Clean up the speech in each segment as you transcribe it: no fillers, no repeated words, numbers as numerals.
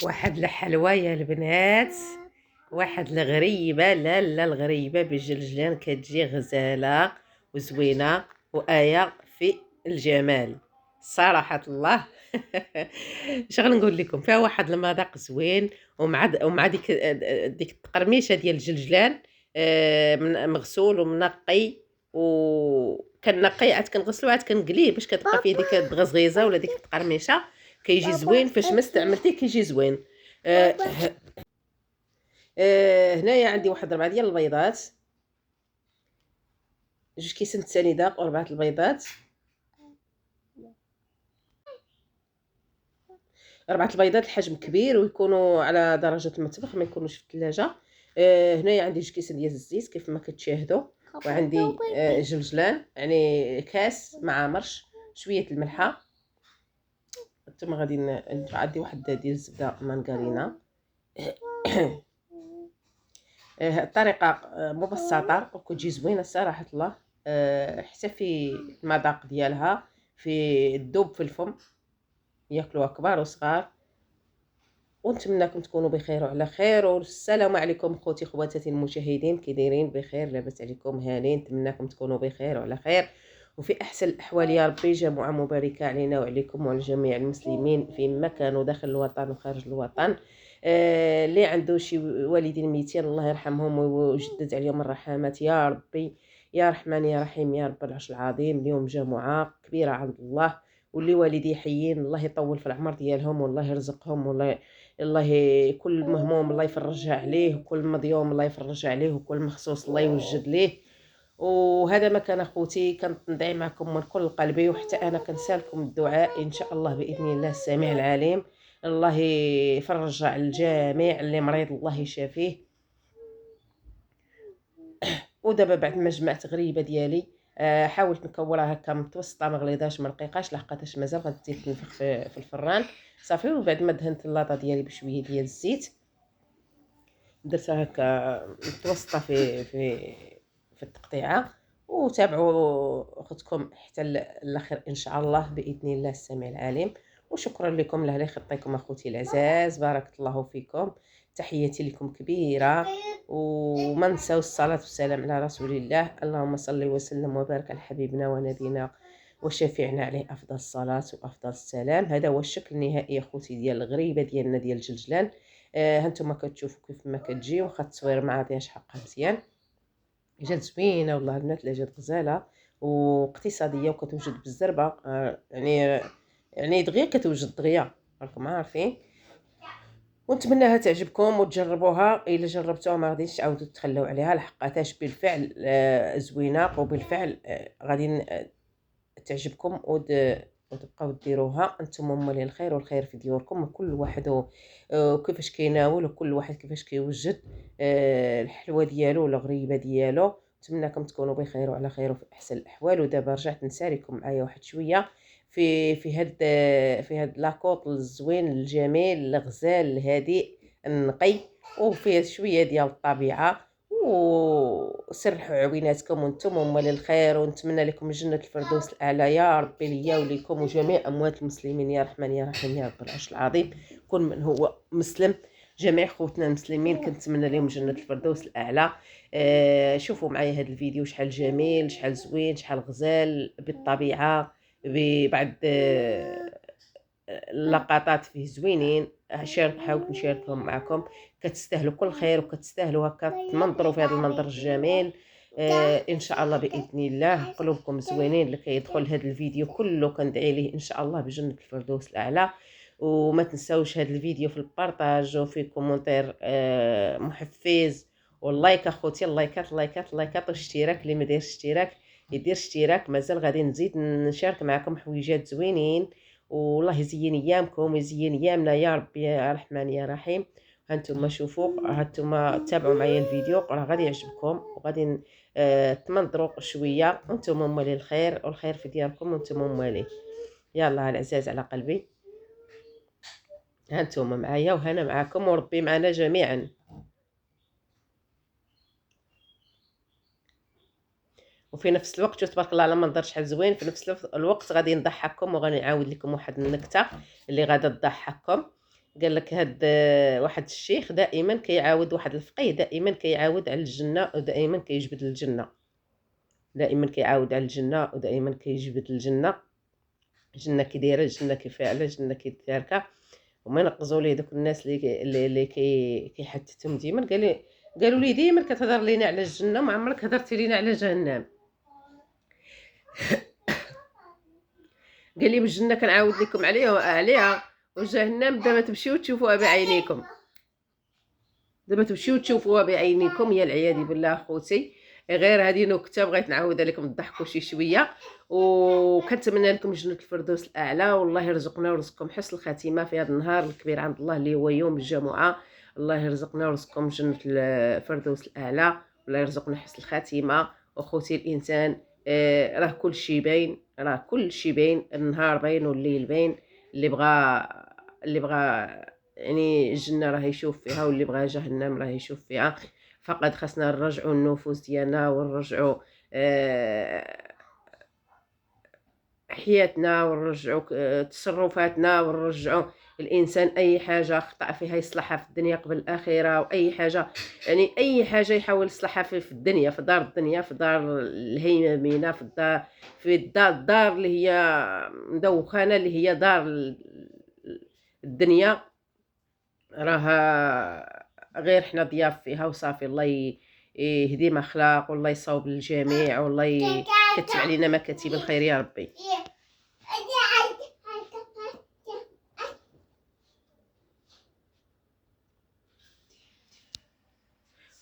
واحد الحلوى يا البنات، واحد الغريبة، لا الغريبة بالجلجلان، كتجي غزالة وزوينة وآية في الجمال صراحة الله. شغل نقول لكم فيها واحد المذاق زوين، ومع ديك التقرميشة ديال الجلجلان، مغسول ومنقي، وكنقي عاد كنغسلو عاد كنقليه باش كتبقى فيه ديك الدغزغيزه ولا ديك التقرميشه. كيجي زوين فاش ما استعملتيه، كيجي زوين. هنايا عندي واحد 4 ديال البيضات، 2 كيسان سنيده و4 البيضات، 4 البيضات الحجم كبير ويكونوا على درجه المطبخ، ما يكونوش في الثلاجه. هنايا عندي 2 كيسان ديال الزيت كيف ما كتشاهدوا، وعندي جلجلان يعني كاس مع مرش، شويه الملحه. ثم غادي عندي واحد ديال الزبده مانغارينا. الطريقه مبسطه وكتجي زوينه صراحه الله، حتى في المذاق ديالها، في الذوب في الفم، ياكلوها كبار وصغار. ونتمنىكم تكونوا بخير وعلى خير، والسلام عليكم خوتي خواتاتي المشاهدين، كي دايرين؟ بخير، لاباس عليكم؟ هانين، نتمنىكم تكونوا بخير وعلى خير وفي احسن الاحوال يا ربي. جمعه مباركه علينا وعليكم وعلى جميع المسلمين فين ما كانوا داخل الوطن وخارج الوطن. اللي عنده شي والدين ميتين الله يرحمهم ويجدد عليهم الرحمات يا ربي، يا رحمن يا رحيم يا رب العرش العظيم. اليوم جمعه كبيره عند الله، واللي والدي حيين الله يطول في العمر ديالهم والله يرزقهم، والله كل مهموم الله يفرجها عليه، وكل مظلوم الله يفرجها عليه، وكل مخصوص الله يوجد ليه. وهذا ما كان اخوتي، كنت ندعي معكم من كل قلبي، وحتى انا كنسالكم الدعاء ان شاء الله باذن الله السميع العليم. الله يفرج على الجميع، اللي مريض الله يشافيه. ودابا بعد ما جمعت غريبه ديالي، حاولت نكورها هكا متوسطه، ما غليظاش ما رقيقاش، لحقاتهاش مازال غادي تنفخ في الفران صافي. وبعد ما دهنت اللاطه ديالي بشويه ديال الزيت، درتها هكا متوسطه في التقطيعه. وتابعوا اختكم حتى الاخر ان شاء الله باذن الله السميع العليم. وشكرا لكم، الله يخطيكم اخوتي العزاز، بارك الله فيكم. تحياتي لكم كبيره، وما نساو الصلاه والسلام على رسول الله. اللهم صل وسلم وبارك على حبيبنا ونبينا وشفيعنا عليه افضل الصلاه وافضل السلام. هذا هو الشكل النهائي اخوتي ديال الغريبه ديالنا ديال الجلجلان. هانتوما كتشوفوا كيف ما كتجي، واخا التصوير ما عطياش حقها مزيان. جات زوينه والله البنات، لا جات غزاله واقتصاديه وكتوجد بالزربه. يعني دغيا كتوجد دغيا، راكم عارفين. ونتمنىها تعجبكم وتجربوها. الا جربتوها ما غاديش تعاودوا تخلوا عليها، لحقاتاش بالفعل زوينه، وبالفعل غادي تعجبكم وتبقاو ديروها. انتم مولي الخير والخير في ديوركم، وكل واحد وكيفاش كيناول، وكل واحد كيفاش كيوجد الحلوه ديالو ولا الغريبه ديالو. نتمنىكم تكونوا بخير وعلى خير وفي احسن الاحوال. ودابا رجعت نساليكم معايا واحد شويه في هاد لاكوط الزوين الجميل الغزال الهادئ النقي، وفيه شويه ديال الطبيعه. وسرحوا عويناتكم وانتم هما للخير، ونتمنى لكم جنة الفردوس الأعلى يا ربي، ليا وليكم وجميع أموات المسلمين يا رحمن يا رحيم يا رب العرش العظيم. كل من هو مسلم، جميع خوتنا المسلمين كنتمنى لهم جنة الفردوس الأعلى. شوفوا معايا هذا الفيديو، شحال جميل، شحال زوين، شحال غزال بالطبيعة، بعد اللقطات فيه زوينين. حاولت نشاركهم معكم. كتستاهلوا كل خير، وكتستاهلوا هكا تمنظروا في هذا المنظر الجميل. ان شاء الله باذن الله قلوبكم زوينين اللي كيدخل هذا الفيديو كله، كندعي ليه ان شاء الله بجنة الفردوس الاعلى. وما تنساوش هذا الفيديو في البارطاج وفي كومنتير محفز، واللايك اخوتي، اللايكات والاشتراك. اللي ما دايرش اشتراك يدير اشتراك. مازال غادي نزيد نشارك معكم حويجات زوينين، والله يزين ايامكم ويزين ايامنا يا ربي يا رحمن يا رحيم. هانتوما شوفوا، هانتوما تابعوا معايا الفيديو، راه غادي يعجبكم، وغادي تمنظروا شويه. وانتم مالي الخير والخير في دياركم، وانتم مالي. يلا العزاز على قلبي، هانتوما معايا وهنا معاكم، وربي معنا جميعا. وفي نفس الوقت تبارك الله على منظر شحال زوين. في نفس الوقت غادي نضحككم، وغادي نعاود لكم واحد النكته اللي غادا تضحككم. قال لك هاد واحد الشيخ دائما كيعاود، واحد الفقيه دائما كيعاود على الجنه ودائما كيجبد الجنه، دائما كيعاود على الجنه ودائما كيجبد الجنه. الجنه كي دايره، الجنه كيفاعله، الجنه كيتاركه. وما نقزوا ليه دوك الناس اللي كيحتتهم ديما. قالوا لي ديما كتهضر لينا على الجنه، ما عمرك هضرتي لينا على جهنم. قال لي الجنه كنعاود لكم عليها، وجهنم دابا تمشيو تشوفوها بعينيكم، دابا تمشيو تشوفوها بعينيكم. يا العياذ بالله خوتي، غير هذه نكته بغيت نعاودها لكم تضحكوا شي شويه. وكنتمنى لكم جنة الفردوس الاعلى، والله يرزقنا ورزقكم حسن الخاتمه في هذا النهار الكبير عند الله اللي هو يوم الجمعه. الله يرزقنا ورزقكم جنة الفردوس الاعلى، والله يرزقنا حسن الخاتمه. وخوتي الانسان راه كل شيء باين، راه كل شيء باين، النهار باين والليل باين. اللي بغى يعني الجنه راه يشوف فيها، واللي بغى جهنم راه يشوف فيها. فقط خاصنا نرجعوا النفوس ديالنا، ونرجعوا حياتنا، ونرجعوا تصرفاتنا، ونرجعوا الانسان اي حاجه خطا فيها يصلحها في الدنيا قبل الاخره. واي حاجه يعني اي حاجه يحاول يصلحها في الدنيا، في دار الدنيا، في دار الهيمنه، الدار اللي هي مدوخانه، اللي هي دار الدنيا. راها غير حنا ضياف فيها وصافي. الله يهدي ما خلاق، والله يصوب للجميع، والله يكتب علينا مكاتب الخير يا ربي.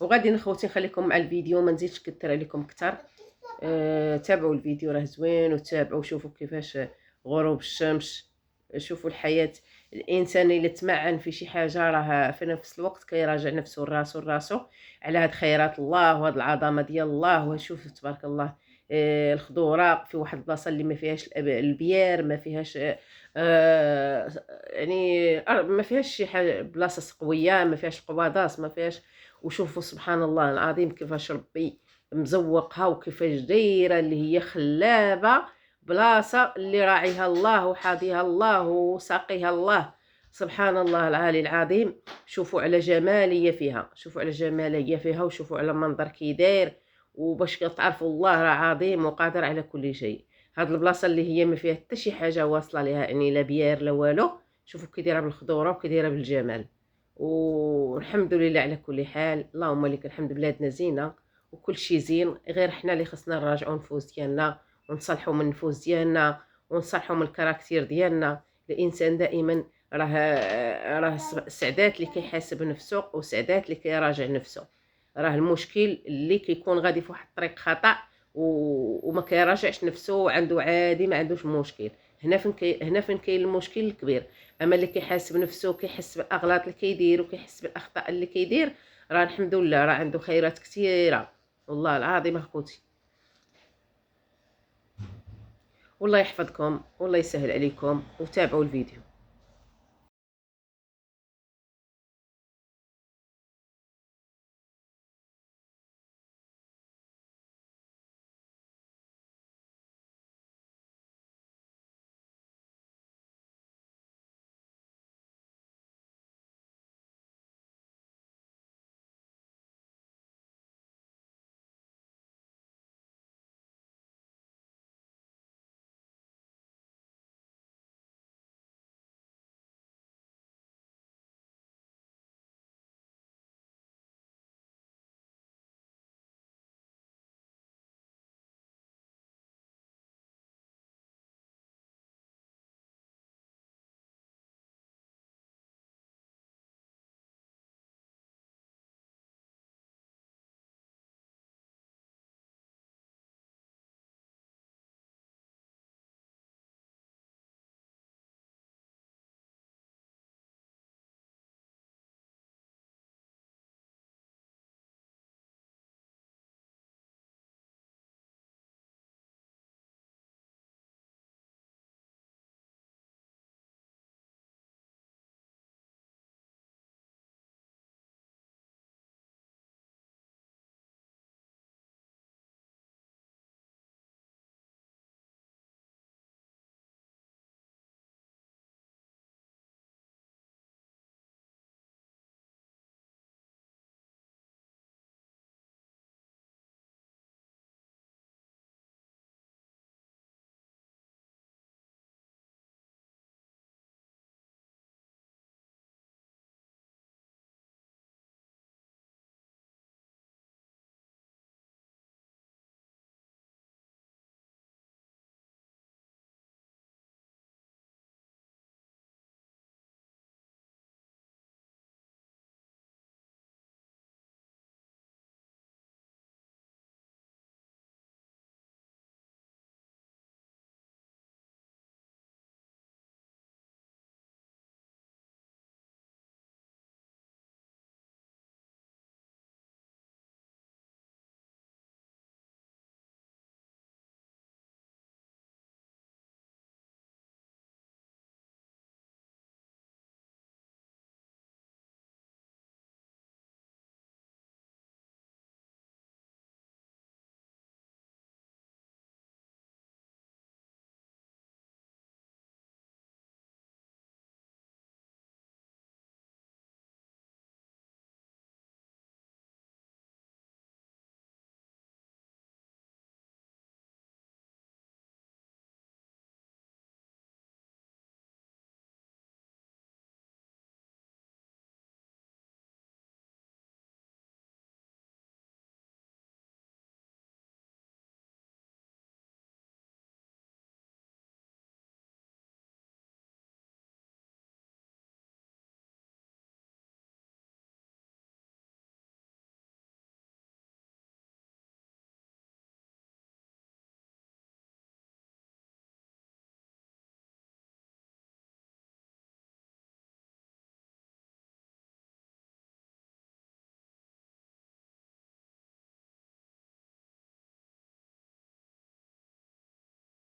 وغادي خوتي نخليكم مع الفيديو، ما نزيدش كثر عليكم اكثر. تابعوا الفيديو راه زوين، وتابعوا شوفوا كيفاش غروب الشمس. شوفوا الحياة. الانسان اللي تمعن في شي حاجه راه في نفس الوقت كيراجع نفسه لراسو على هاد خيرات الله وهاد العظمه ديال الله. وشوف تبارك الله الخضوره في واحد البلاصه اللي ما فيهاش البيار، ما فيهاش يعني ما فيهاش شي حاجه، بلاصه قويه ما فيهاش قواداس، ما فيهاش. وشوفوا سبحان الله العظيم كيفاش ربي مزوقها، وكيفاش دايره اللي هي خلابه، بلاصه اللي راعيها الله وحاضيها الله وساقيها الله. سبحان الله العالي العظيم. شوفوا على جماليه فيها، شوفوا على جماليه فيها، وشوفوا على منظر كي داير. وباش تعرفوا الله راه عظيم وقادر على كل شيء. هاد البلاصه اللي هي ما فيها حتى شي حاجه واصله ليها، يعني لا بيار لا والو. شوفوا كي دايره بالخضوره وكي دايره بالجمال. والحمد لله على كل حال. اللهم لك الحمد. بلادنا زينه وكل شيء زين، غير حنا اللي خصنا نراجعوا النفوس ديالنا، ونصلحوا من النفوس ديالنا، ونصلحوا من الكاركتير ديالنا. الانسان دائما راه سعدات اللي كيحاسب نفسه، وسعدات اللي كيراجع نفسه. راه المشكل اللي كيكون غادي في واحد الطريق خطا وما كيراجعش نفسه، وعنده عادي ما عندوش مشكل. هنا فين كاين المشكل الكبير. اما اللي كيحاسب نفسه، كيحس بالاغلاط اللي كيدير، وكيحس بالاخطاء اللي كيدير، راه الحمد لله راه عنده خيرات كثيره والله العظيم اخوتي. والله يحفظكم والله يسهل عليكم، وتابعوا الفيديو.